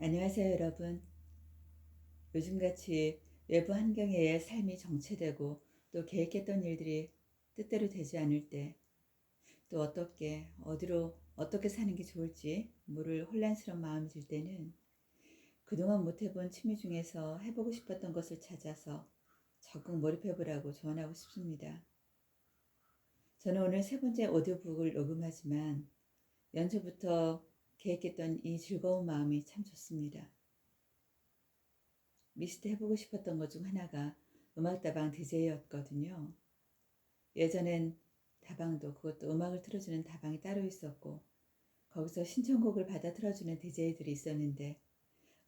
안녕하세요, 여러분. 요즘같이 외부 환경에 의해 삶이 정체되고 또 계획했던 일들이 뜻대로 되지 않을 때, 또 어디로, 어떻게 사는 게 좋을지 모를 혼란스러운 마음이 들 때는 그동안 못 해본 취미 중에서 해보고 싶었던 것을 찾아서 적극 몰입해보라고 조언하고 싶습니다. 저는 오늘 세 번째 오디오북을 녹음하지만 연초부터 계획했던 이 즐거운 마음이 참 좋습니다. 리스트 해보고 싶었던 것 중 하나가 음악다방 DJ였거든요. 예전엔 다방도 그것도 음악을 틀어주는 다방이 따로 있었고 거기서 신청곡을 받아 틀어주는 DJ들이 있었는데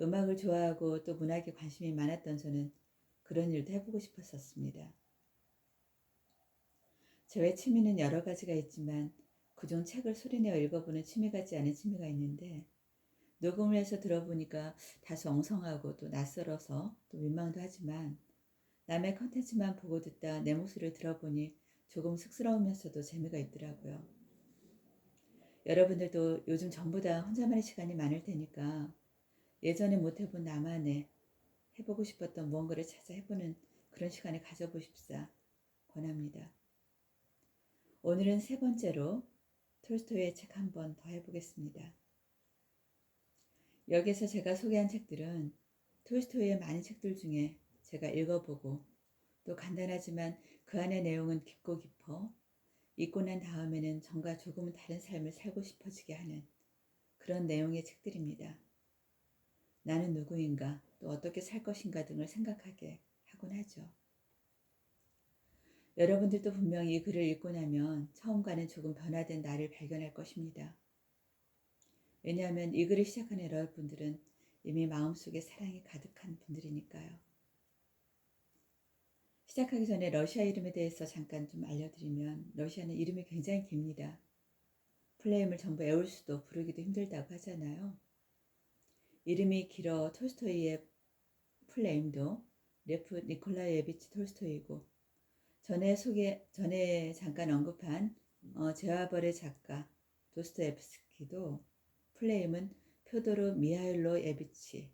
음악을 좋아하고 또 문학에 관심이 많았던 저는 그런 일도 해보고 싶었었습니다. 저의 취미는 여러 가지가 있지만 그중 책을 소리내어 읽어보는 취미 같지 않은 취미가 있는데 녹음을 해서 들어보니까 다소 엉성하고 또 낯설어서 또 민망도 하지만 남의 컨텐츠만 보고 듣다 내 목소리를 들어보니 조금 쑥스러우면서도 재미가 있더라고요. 여러분들도 요즘 전보다 혼자만의 시간이 많을 테니까 예전에 못 해본 나만의 해보고 싶었던 무언가를 찾아 해보는 그런 시간을 가져보십사 권합니다. 오늘은 세 번째로 톨스토이의 책 한 번 더 해보겠습니다. 여기서 제가 소개한 책들은 톨스토이의 많은 책들 중에 제가 읽어보고 또 간단하지만 그 안의 내용은 깊고 깊어 읽고 난 다음에는 전과 조금은 다른 삶을 살고 싶어지게 하는 그런 내용의 책들입니다. 나는 누구인가 또 어떻게 살 것인가 등을 생각하게 하곤 하죠. 여러분들도 분명히 이 글을 읽고 나면 처음과는 조금 변화된 나를 발견할 것입니다. 왜냐하면 이 글을 시작한 여러분들은 이미 마음속에 사랑이 가득한 분들이니까요. 시작하기 전에 러시아 이름에 대해서 잠깐 좀 알려드리면 러시아는 이름이 굉장히 깁니다. 플레임을 전부 외울 수도 부르기도 힘들다고 하잖아요. 이름이 길어 톨스토이의 플레임도 레프 니콜라예비치 톨스토이고 전에 잠깐 언급한 제와벌의 작가 도스토옙스키도 플레임은 표도르 미하일로비치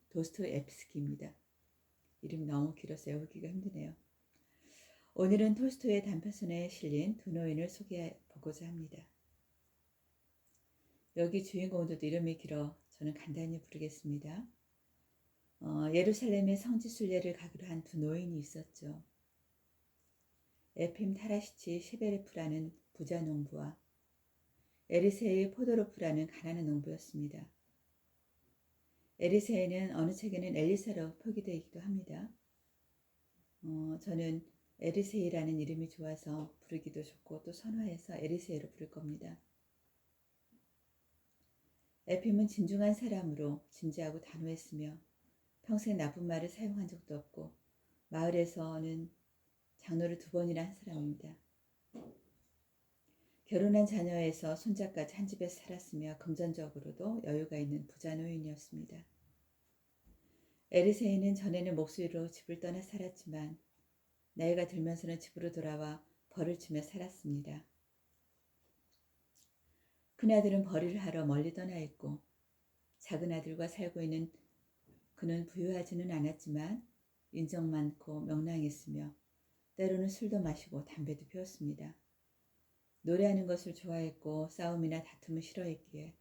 도스토옙스키입니다. 이름이 너무 길어서 외우기가 힘드네요. 오늘은 톨스토이의 단편선에 실린 두 노인을 소개해 보고자 합니다. 여기 주인공들도 이름이 길어 저는 간단히 부르겠습니다. 예루살렘의 성지 순례를 가기로 한 두 노인이 있었죠. 에핌 타라시치 셰베르프라는 부자 농부와 에리세이 포도로프라는 가난한 농부였습니다. 에리세이는 어느 책에는 엘리사로 표기되기도 합니다. 저는 에리세이라는 이름이 좋아서 부르기도 좋고 또 선호해서 에리세이로 부를 겁니다. 에핌은 진중한 사람으로 진지하고 단호했으며 평생 나쁜 말을 사용한 적도 없고 마을에서는 장로를 2번이나 한 사람입니다. 결혼한 자녀에서 손자까지 한 집에서 살았으며 금전적으로도 여유가 있는 부자 노인이었습니다. 에리세이는 전에는 목수로 집을 떠나 살았지만 나이가 들면서는 집으로 돌아와 벌을 치며 살았습니다. 큰아들은 벌이를 하러 멀리 떠나 있고 작은 아들과 살고 있는 그는 부유하지는 않았지만 인정 많고 명랑했으며 때로는 술도 마시고 담배도 피웠습니다. 노래하는 것을 좋아했고 싸움이나 다툼을 싫어했기에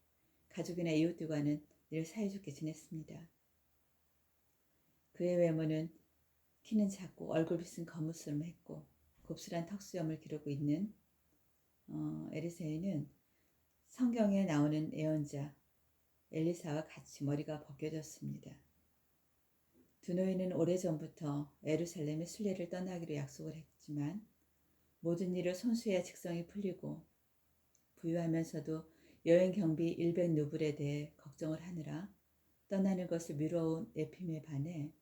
가족이나 이웃들과는 늘 사이좋게 지냈습니다. 그의 외모는 키는 작고 얼굴빛은 거무스름했고 곱슬한 턱수염을 기르고 있는 에리세이는 성경에 나오는 예언자 엘리사와 같이 머리가 벗겨졌습니다. 두 노인은 오래전부터 예루살렘의 순례를 떠나기로 약속을 했지만 모든 일을 손수해야 직성이 풀리고 부유하면서도 여행 경비 100루블에 대해 걱정을 하느라 떠나는 것을 미뤄온 에핌에 반해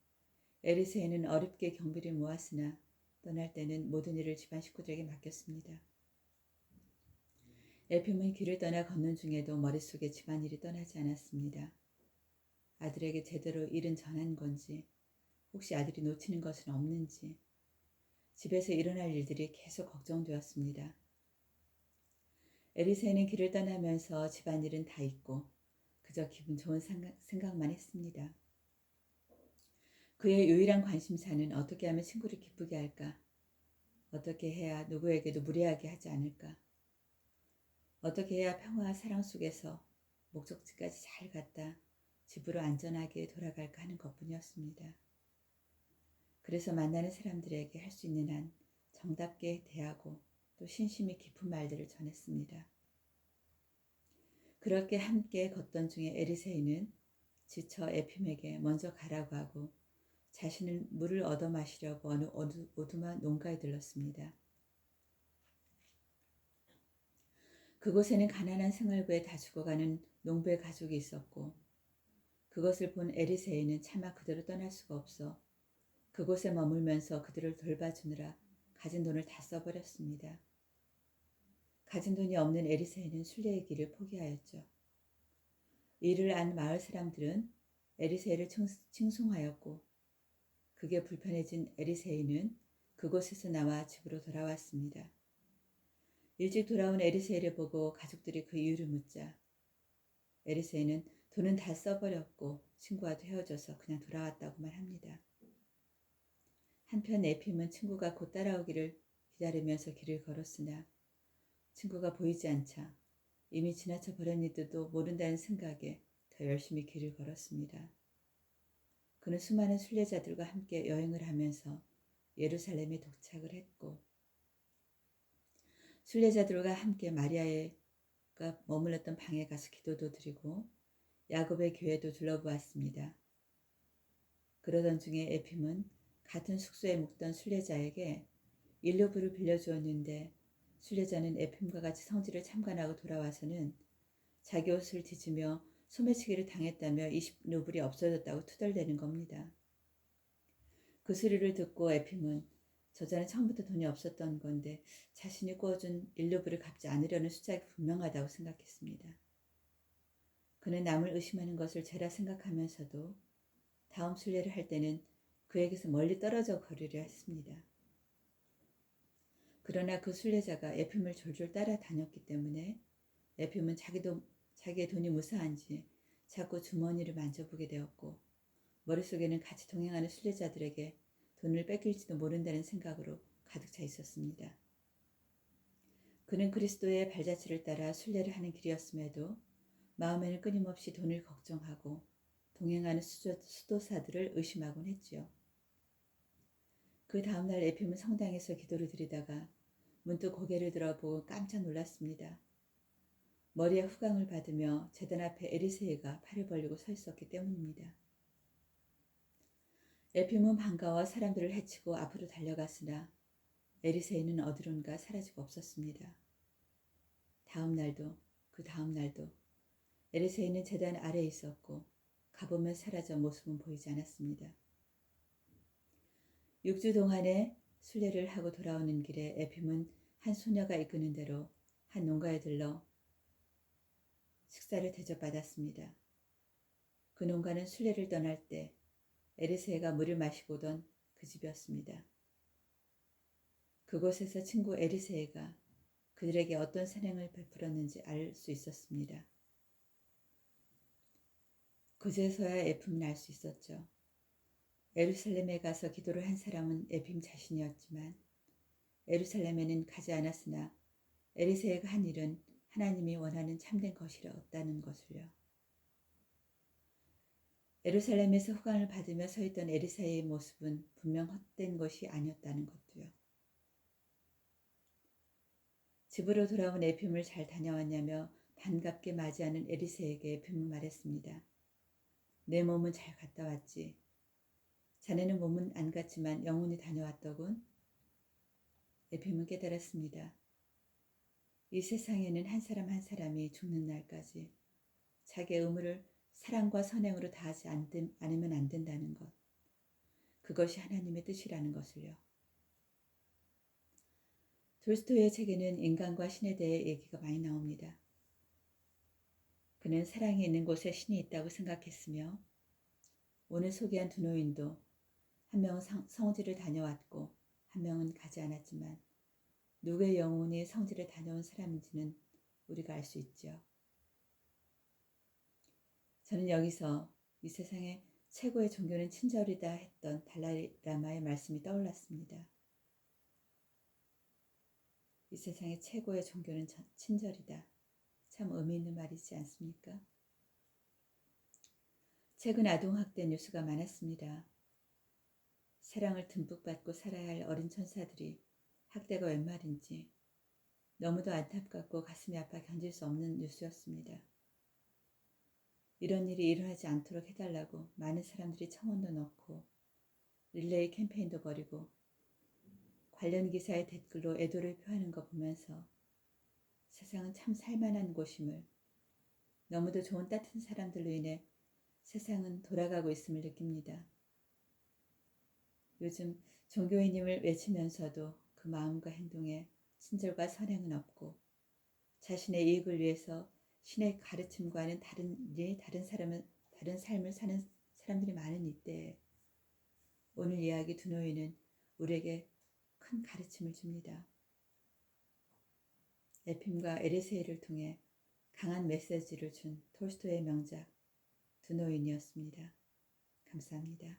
에리세이는 어렵게 경비를 모았으나 떠날 때는 모든 일을 집안 식구들에게 맡겼습니다. 에핌은 길을 떠나 걷는 중에도 머릿속에 집안일이 떠나지 않았습니다. 아들에게 제대로 일은 전한 건지 혹시 아들이 놓치는 것은 없는지 집에서 일어날 일들이 계속 걱정되었습니다. 에리세이는 길을 떠나면서 집안일은 다 잊고 그저 기분 좋은 생각만 했습니다. 그의 유일한 관심사는 어떻게 하면 친구를 기쁘게 할까? 어떻게 해야 누구에게도 무례하게 하지 않을까? 어떻게 해야 평화와 사랑 속에서 목적지까지 잘 갔다 집으로 안전하게 돌아갈까 하는 것뿐이었습니다. 그래서 만나는 사람들에게 할 수 있는 한 정답게 대하고 또 신심이 깊은 말들을 전했습니다. 그렇게 함께 걷던 중에 에리세이는 지쳐 에핌에게 먼저 가라고 하고 자신은 물을 얻어 마시려고 어느 오두막 농가에 들렀습니다. 그곳에는 가난한 생활고에 다 죽어가는 농부의 가족이 있었고 그것을 본 에리세이는 차마 그대로 떠날 수가 없어 그곳에 머물면서 그들을 돌봐주느라 가진 돈을 다 써버렸습니다. 가진 돈이 없는 에리세이는 순례의 길을 포기하였죠. 이를 안 마을 사람들은 에리세이를 칭송하였고 그게 불편해진 에리세이는 그곳에서 나와 집으로 돌아왔습니다. 일찍 돌아온 에리세이를 보고 가족들이 그 이유를 묻자 에리세이는 돈은 다 써버렸고 친구와도 헤어져서 그냥 돌아왔다고만 합니다. 한편 에핌은 친구가 곧 따라오기를 기다리면서 길을 걸었으나 친구가 보이지 않자 이미 지나쳐 버렸는지도 모른다는 생각에 더 열심히 길을 걸었습니다. 그는 수많은 순례자들과 함께 여행을 하면서 예루살렘에 도착을 했고 순례자들과 함께 마리아가 머물렀던 방에 가서 기도도 드리고 야곱의 교회도 둘러보았습니다. 그러던 중에 에핌은 같은 숙소에 묵던 순례자에게 일루브를 빌려주었는데 순례자는 에핌과 같이 성지를 참관하고 돌아와서는 자기 옷을 뒤지며 소매치기를 당했다며 20루블이 없어졌다고 투덜대는 겁니다. 그 소리를 듣고 에핌은 저자는 처음부터 돈이 없었던 건데 자신이 꾸어준 1루블을 갚지 않으려는 수작이 분명하다고 생각했습니다. 그는 남을 의심하는 것을 죄라 생각하면서도 다음 순례를 할 때는 그에게서 멀리 떨어져 거리려 했습니다. 그러나 그 순례자가 에핌을 졸졸 따라다녔기 때문에 에핌은 자기의 돈이 무사한지 자꾸 주머니를 만져보게 되었고 머릿속에는 같이 동행하는 순례자들에게 돈을 뺏길지도 모른다는 생각으로 가득 차 있었습니다. 그는 그리스도의 발자취를 따라 순례를 하는 길이었음에도 마음에는 끊임없이 돈을 걱정하고 동행하는 수도사들을 의심하곤 했지요. 그 다음날 에핌은 성당에서 기도를 드리다가 문득 고개를 들어보고 깜짝 놀랐습니다. 머리에 후광을 받으며 제단 앞에 에리세이가 팔을 벌리고 서 있었기 때문입니다. 에핌은 반가워 사람들을 해치고 앞으로 달려갔으나 에리세이는 어디론가 사라지고 없었습니다. 다음 날도 그 다음 날도 에리세이는 제단 아래에 있었고 가보면 사라져 모습은 보이지 않았습니다. 6주 동안의 순례를 하고 돌아오는 길에 에핌은 한 소녀가 이끄는 대로 한 농가에 들러 식사를 대접받았습니다. 그 농가는 순례를 떠날 때 에리세이가 물을 마시고 오던 그 집이었습니다. 그곳에서 친구 에리세이가 그들에게 어떤 선행을 베풀었는지 알 수 있었습니다. 그제서야 에핌은 알 수 있었죠. 예루살렘에 가서 기도를 한 사람은 에핌 자신이었지만 예루살렘에는 가지 않았으나 에리세이가 한 일은 하나님이 원하는 참된 것이었다는 것을요. 예루살렘에서 후광을 받으며 서 있던 에리세이의 모습은 분명 헛된 것이 아니었다는 것도요. 집으로 돌아온 에핌을 잘 다녀왔냐며 반갑게 맞이하는 에리세이에게 에핌은 말했습니다. 내 몸은 잘 갔다 왔지. 자네는 몸은 안 갔지만 영혼이 다녀왔더군. 에핌은 깨달았습니다. 이 세상에는 한 사람 한 사람이 죽는 날까지 자기의 의무를 사랑과 선행으로 다하지 않으면 안 된다는 것. 그것이 하나님의 뜻이라는 것을요. 돌스토이의 책에는 인간과 신에 대해 얘기가 많이 나옵니다. 그는 사랑이 있는 곳에 신이 있다고 생각했으며 오늘 소개한 두 노인도 한 명은 성지를 다녀왔고 한 명은 가지 않았지만 누구의 영혼이 성지를 다녀온 사람인지는 우리가 알 수 있죠. 저는 여기서 이 세상의 최고의 종교는 친절이다 했던 달라이라마의 말씀이 떠올랐습니다. 이 세상의 최고의 종교는 친절이다. 참 의미 있는 말이지 않습니까? 최근 아동학대 뉴스가 많았습니다. 사랑을 듬뿍 받고 살아야 할 어린 천사들이 학대가 웬 말인지 너무도 안타깝고 가슴이 아파 견딜 수 없는 뉴스였습니다. 이런 일이 일어나지 않도록 해달라고 많은 사람들이 청원도 넣고 릴레이 캠페인도 벌이고 관련 기사의 댓글로 애도를 표하는 거 보면서 세상은 참 살만한 곳임을, 너무도 좋은 따뜻한 사람들로 인해 세상은 돌아가고 있음을 느낍니다. 요즘 종교인임을 외치면서도 그 마음과 행동에 친절과 선행은 없고 자신의 이익을 위해서 신의 가르침과는 다른 삶을 사는 사람들이 많은 이때에 오늘 이야기 두노이는 우리에게 큰 가르침을 줍니다. 에핌과 에르세이를 통해 강한 메시지를 준 톨스토이의 명작 두노인이었습니다. 감사합니다.